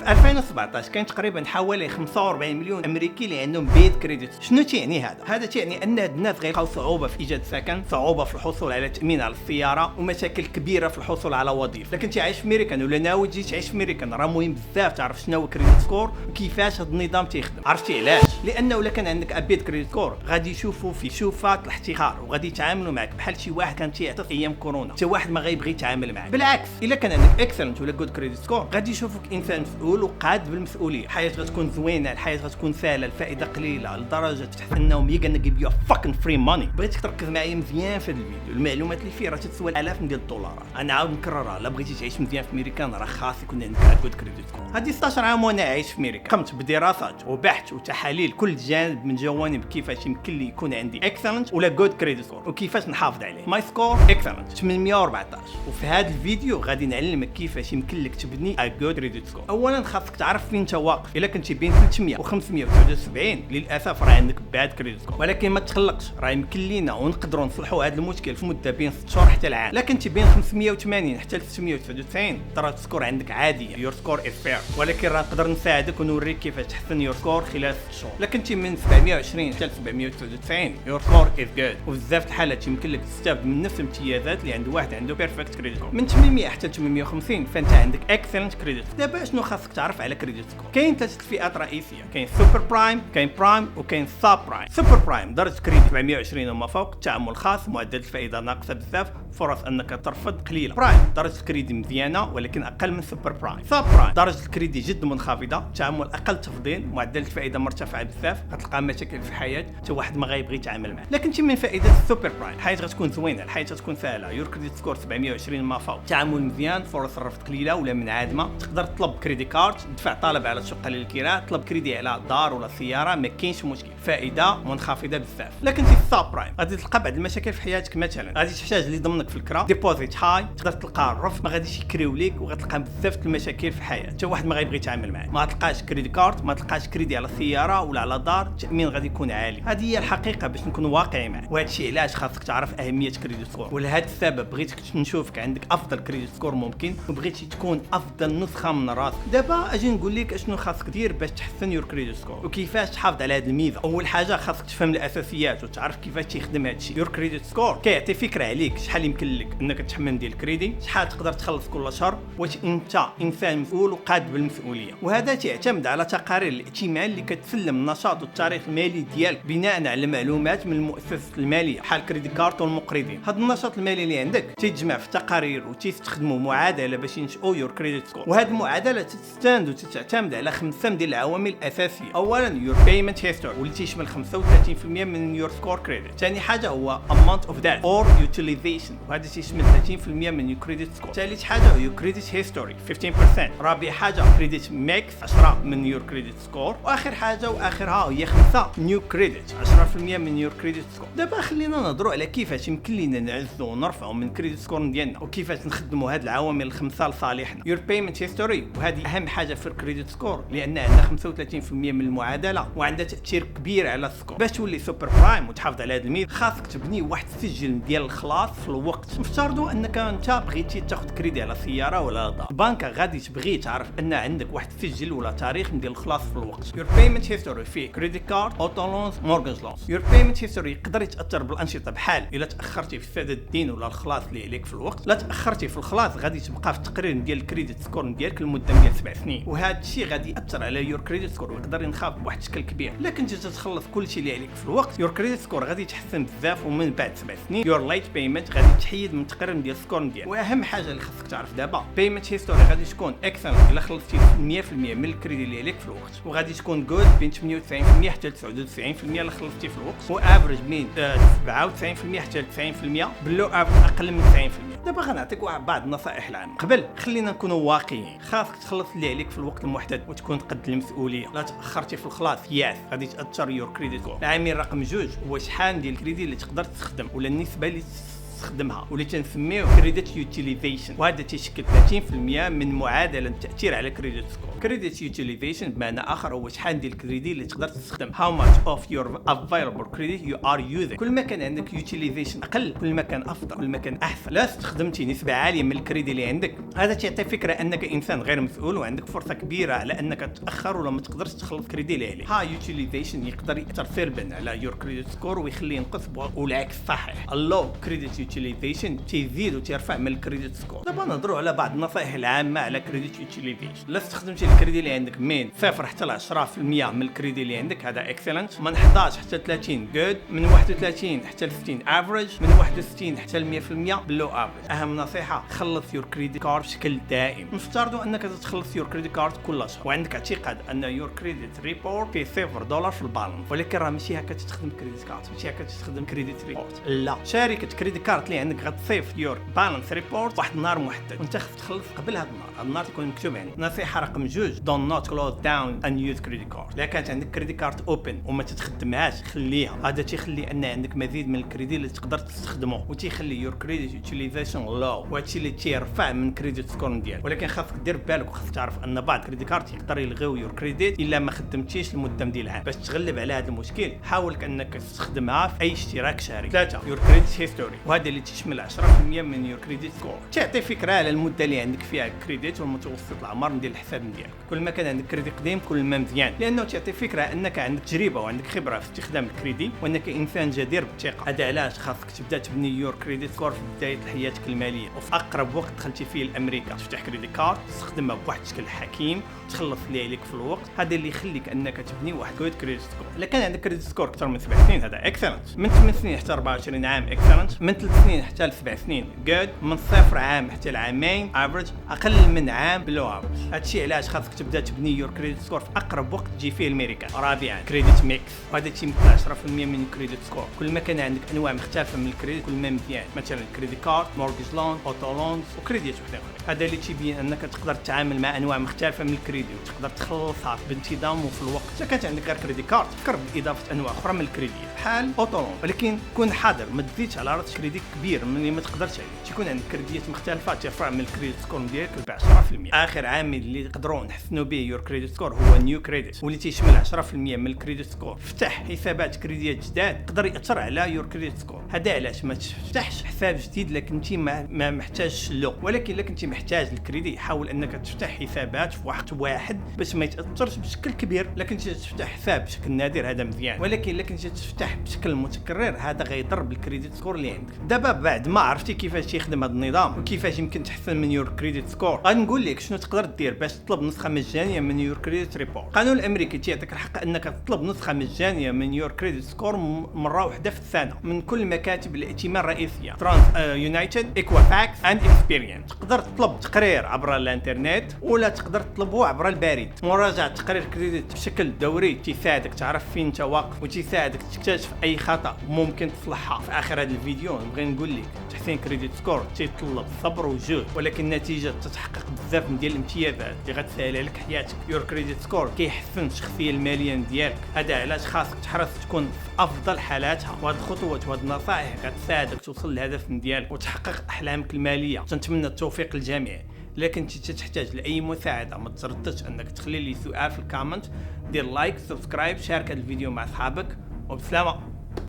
في 2017 كاين تقريبا حوالي 45 مليون امريكي اللي عندهم بيد كريديت. شنو تعني هذا؟ هذا تعني ان هاد الناس غيلقاو صعوبه في ايجاد سكن، صعوبه في الحصول على تامين على السياره، ومشاكل كبيره في الحصول على وظيفه. لكن تعيش في امريكان ولا ناوي تجي تعيش في امريكان، راه مهم بزاف تعرف شنو هو كريديت سكور وكيفاش هذا النظام تيخدم. عرفتي علاش؟ لانه الا كان عندك ابيد كريديت سكور غادي يشوفوا في شوفات الاحتكار وغادي يتعاملوا معك بحال شي واحد كان تيعطيك ايام كورونا، حتى واحد ما غيبغي يتعامل معك. بالعكس الا كان عندك اكسلنت ولا جود كريديت سكور غادي يشوفوك انسان مسؤول وقاد بالمسؤوليه. الحياه غتكون زوينه، الحياه غتكون سهله، الفائده قليله لدرجه تحس انهم يقدروا give you a fucking free money. بغيتك تركز معايا مزيان في هذا الفيديو، المعلومات اللي فيه راه تسوى الالاف ديال الدولارات. انا عاود نكررها، لا بغيتي تعيش مزيان في امريكان راه خاص يكون عندك جود كريديت سكور. هذه 16 عام وانا عايش في امريكا، قمت بدراسات وبحث وتحاليل كل جانب من جوانب كيفاش يمكن لي يكون عندي اكسلنت ولا جود كريديت سكور وكيفاش نحافظ عليه. ماي سكور اكسلنت 814، وفي هذا الفيديو غادي نعلمك كيفاش يمكن لك تبني جود كريديت سكور. اولا خاصك تعرف فين انت واقف. الا كنتي بين 300 و 579 للاسف راه عندك باد كريديت سكور، ولكن ما تقلقش راه يمكن لينا ونقدروا نصلحوا هذا المشكل في مده بين 6 شهور حتى العام. لكن انت بين 580 حتى ل 699 ترى السكور عندك عاديه، يور سكور از فير، ولكن راه نقدر نساعدك ونوريك كيفاش تحسن يور سكور خلال 6 شهور. لكن انت من 720 حتى ل 799 يور سكور از جود، وبزاف الحالات يمكن لك تستافد من نفس الامتيازات اللي عند واحد عنده بيرفكت كريديت سكور. من 800 حتى 850 فانت عندك اكسلنت كريديت. دابا شنو خاصك تعرف على كريديت سكور؟ كاين 3 فئات رئيسيه، كاين سوبر برايم، كاين برايم، وكاين ساب برايم. سوبر برايم درجه كريديت 720 وما فوق، تعامل خاص، معدل الفائده ناقصه بزاف، فرص انك ترفض قليله. برايم درجه الكريدي مزيانه ولكن اقل من سوبر برايم. ساب برايم درجه الكريدي جد منخفضه، تعامل اقل تفضيل، معدل الفائده مرتفعه بزاف، غتلقى مشاكل في الحياه حتى واحد ما غيبغي يتعامل معك. لكن من فائده السوبر برايم الحياه غتكون زوينه، الحياه غتكون سهله، يور كريديت سكور 720 ما فوق، تعامل مزيان، فرص الرفض قليله ولا منعدمه، تقدر تطلب كريدي كارد، تدفع طلب على شقه للكراء، طلب كريدي على دار ولا سياره، ما كاينش مشكل، فائده منخفضه بزاف. لكن في الساب برايم غادي تلقى بعض المشاكل في حياتك، مثلا غادي تحتاج اللي ضمنك في الكرا، ديبوزيت هاي، تقدر تلقى الرفض، ما غاديش يكريو ليك، وغتلقى بزاف المشاكل في الحياه، حتى واحد ما غيبغي يتعامل معاك، ما تلقاش كريدي كارد، ما تلقاش كريدي على سياره ولا على دار، التامين غادي يكون عالي. هذه هي الحقيقه باش نكون واقعي معك، وهذا الشيء علاش خاصك تعرف اهميه كريديت سكور. ولهذا السبب بغيتك نشوفك عندك افضل كريديت سكور ممكن، وبغيتي تكون افضل نسخه من راسك. دابا اجي نقول لك اشنو خاصك دير باش تحسن يور كريديت سكور وكيفاش تحافظ على هذه الميزه. اول حاجه خاصك تفهم الاساسيات وتعرف كيفاش تخدم هذا الشيء. يور كريديت سكور كيعطي فكره عليك شحال يمكن لك انك تحمل ديال الكريدي، شحال تقدر تخلص كل شهر، واش انت انسان مسؤول وقاد بالمسؤوليه. وهذا تعتمد على تقارير الائتمان اللي كتسلم النشاط والتاريخ المالي ديالك بناء على معلومات من المؤسسه الماليه بحال كريدي كارت والمقرضين. هذا النشاط المالي اللي عندك تيتجمع في تقارير وتستخدموا معادله باش ينشئوا يور كريديت سكور. وهذه المعادله تستند وتعتمد على 5 ديال العوامل الاساسيه. اولا يور بيمنت هيستوري واللي تيشمل 35% من يور سكور كريديت. ثاني حاجه هو اماونت اوف ديت اور يوتيلايزيشن، وهذا تيشمل 30% من يور كريديت سكور. ثالث حاجه هو يور كريديت هيستوري 15%. رابع حاجه كريديت ميكس 10 من يور كريديت سكور. واخر حاجه واخرها هي 5 نيو كريديت 10% من يور كريديت سكور. دابا خلينا نهضروا على كيفاش يمكن لينا نعزوا ونرفعوا من كريديت سكور ديالنا وكيفاش نخدموا هاد العوامل الخمسه لصالحنا. يور بيمنت هيستوري، وهذه اهم حاجه في الكريديت سكور لان عندنا 35% من المعادله وعندها تاثير كبير على السكور. باش تولي سوبر برايم وتحافظ على هذا الميزه خاصك تبني واحد السجل ديال الخلاص في الوقت. نفترضوا انك انت بغيتي تاخذ كريدي على سياره ولا دار، البنك غادي تبغي تعرف ان عندك واحد السجل ولا تاريخ ديال الخلاص في الوقت. يور بيمنت هيستوري فيه كريديت كارد، اوتو لونز، مورجاج لونز. يور بيمنت هيستوري يقدر يتاثر بالانشطه بحال الا تاخرتي في سداد الدين ولا الخلاص اللي عليك في الوقت. لا تاخرتي في الخلاص غادي تبقى في التقرير ديال الكريديت سكور ديالك لمده ديال 7 سنين، وهذا الشيء غادي ياثر على يور كريديت سكور ويقدر ينخفض بواحد الشكل كبير. لكن انت تتخلص كل شيء اللي عليك في الوقت يور كريديت سكور غادي يتحسن بزاف، ومن بعد 7 سنين يور لايت بيمنت غادي تحيد من التقرير ديال السكور ديالك. واهم حاجه اللي خاصك تعرف دابا بيمنت هيستوري غادي تكون اكسلنت الا خلصتي 100% من الكريدي اللي عليك في الوقت، وغادي تكون جود بين 98% حتى 99% الا خلصتي في الوقت، وافريج بين 97% حتى 90%، بلو افريج اقل من 90%. دابا غنعطيك بعض النصائح العامه. قبل خلينا نكونوا واقعيين، خاصك تخلص اللي عليك في الوقت المحدد وتكون قد المسؤوليه. لا تاخرتي في الخلاص ياس غادي تاثر يور كريديت سكور. العامل رقم 2 هو شحال ديال الكريدي اللي تقدر تستخدم ولا النسبه اللي تستخدمها واللي تنسميوه كريديت يوتيليزيشن، وهذا تيشكل 30% من معادله التاثير على كريديت سكور. كريديت يوتيليزيشن بمعنى اخر هو شحال ديال الكريدي اللي تقدر تستخدم. How much of your available credit you are using. كل ما كان عندك يوتيليزيشن اقل كل ما كان افضل، كل ما كان احسن. لا استخدمتي نسبه عاليه من الكريدي اللي عندك، هذا تعطي فكره انك انسان غير مسؤول وعندك فرصه كبيره على انك تاخر ولا ما تقدرش تخلص كريدي اللي عليك. ها يوتيليزيشن يقدر ياثر سلبا على يور كريديت سكور ويخليه ينقص، والعكس صحيح. اللو كريديت يوتيليزيشن تيزيد وترفع من الكريديت سكور. دابا نهضروا على بعض النصائح العامه على كريديت يوتيليزيشن. لا استخدمتي الكريدي اللي عندك من 0 حتى ل 10% من الكريدي اللي عندك، هذا اكسلنت. من 11 حتى 30 جود، من 31 حتى 60 افريج، من 61 حتى 100% بلو افريج. اهم نصيحه خلص يور كريديت كارد بشكل دائم. نفترضوا انك تخلص يور كريديت كارد كل شهر وعندك اعتقاد ان يور كريديت ريبورت فيه $0 في البالانس، ولكن راه ماشي هكا تستخدم كريديت كارد، ماشي هكا تستخدم كريديت ريبورت. لا، شركه كريديت كارد اللي عندك غتصيف يور بالانس ريبورت واحد النهار محدد وانت خصك تخلص قبل هذا النهار. هذا النهار تكون مكتوب عليه. نصيحه رقم 2 دون نوت كلوز داون اند يوز كريديت كارد. الا كانت عندك كريديت كارد اوبن وما تتخدمهاش خليها، هذا تيخلي ان عندك مزيد من الكريدي اللي تقدر تستخدمه وتيخلي يور كريديت يوتيليزيشن لو، وهادشي اللي تيرفع من كريديت سكور ديالك. ولكن خاصك دير بالك وخاصك تعرف ان بعض كريديت كارد يقدر يلغيو يور كريديت الا ما خدمتيش لمده ديال عام. باش تغلب على هذا المشكل حاول انك تستخدمها في اي اشتراك شهري. 3 يور كريديت هيستوري، وهذا اللي تشمل 10% من يور كريديت سكور. تعطي فكره على المده اللي عندك فيها كريديت والمتوسط العمر ديال الحساب ديالك. كل ما كان عندك كريديت قديم كل ما مزيان، لانه تعطي فكره انك عندك تجربه وعندك خبره في استخدام الكريدي وانك انسان جدير بالثقه. هذا علاش خاصك تبدا تبني يور كريديت سكور في بدايه حياتك الماليه، وفي اقرب وقت دخلتي فيه لامريكا تفتح كريديت كارد تستخدمها بواحد الشكل حكيم تخلص اللي عليك في الوقت. هذا اللي يخليك انك تبني واحد جود كريديت سكور. الا كان عندك كريديت سكور اكثر من 7 سنين هذا اكسلنت، من 8 سنين حتى 24 عام اكسلنت، من 3 سنين حتى 7 سنين جود، من 0 عام حتى العامين افريج، اقل من عام بلو افريج. هادشي علاش خاصك تبدا تبني يور كريديت سكور في اقرب وقت تجي فيه الميريكان. رابعا كريديت ميكس، وهذا تيمثل 10% من الكريديت سكور. كل ما كان عندك انواع مختلفه من الكريديت كل ما مزيان، مثلا كريديت كارد، مورجيج لون، اوتو لونز وكريديت وحده اخرى. هذا اللي تيبين انك تقدر تتعامل مع انواع مختلفه من الكريديت وتقدر تخلصها بانتظام وفي الوقت. اذا كانت عندك غير كريديت كارد فكر باضافه انواع اخرى من الكريديت بحال اوتو لون، ولكن كون حذر ما تزيدش على راسك كريديت كبير من اللي ما تقدرش عليه. تكون عندك كريديات مختلفه ترفع من الكريديت سكور ديالك ب 10%. اخر عامل اللي نقدروا نحسنوا به يور كريديت سكور هو نيو كريديت، واللي تيشمل 10% من الكريديت سكور. فتح حسابات كريديات جداد يقدر ياثر على يور كريديت سكور. هذا علاش ما تفتحش حساب جديد الا كنتي ما محتاجش له، ولكن الا كنتي محتاج الكريدي حاول انك تفتح حسابات في وقت واحد باش ما يتاثرش بشكل كبير. الا كنتي تفتح حساب بشكل نادر هذا مزيان، ولكن الا كنتي تفتح بشكل متكرر هذا غيضر بالكريديت سكور اللي عندك. دابا بعد ما عرفتي كيفاش يخدم هذا النظام وكيفاش يمكن تحسن من يور كريديت سكور، غنقول لك شنو تقدر دير باش تطلب نسخه مجانيه من يور كريديت ريبورت. القانون الامريكي تيعطيك الحق انك تطلب نسخه مجانيه من يور كريديت سكور مره واحده في السنه من كل مكاتب الائتمان الرئيسيه ترانس يونايتد ايكوافاكس اند اكسبيرينس. تقدر تطلب تقرير عبر الانترنت ولا تقدر تطلبه عبر البريد. مراجعه تقرير كريديت بشكل دوري تساعدك تعرف فين انت واقف وتساعدك تكتشف اي خطا ممكن تصلحها. في اخر هذا الفيديو نبغي نقول لك تحسين كريديت سكور تيطلب صبر وجهد، ولكن النتيجه تتحقق بزاف ديال الامتيازات اللي غتسهل لك حياتك. يور كريديت سكور كيحسن الشخصيه الماليه ديالك، هذا علاش خاصك تحرص تكون في افضل حالاتها. وهاد الخطوات وهاد النصائح غتساعدك توصل للهدف ديالك وتحقق احلامك الماليه. تنتمنى التوفيق للجميع. لكن تحتاج لاي مساعده ما ترددش انك تخلي لي سؤال في الكومنت، دير لايك، سبسكرايب، شارك هذا الفيديو مع اصحابك، وبسلامه.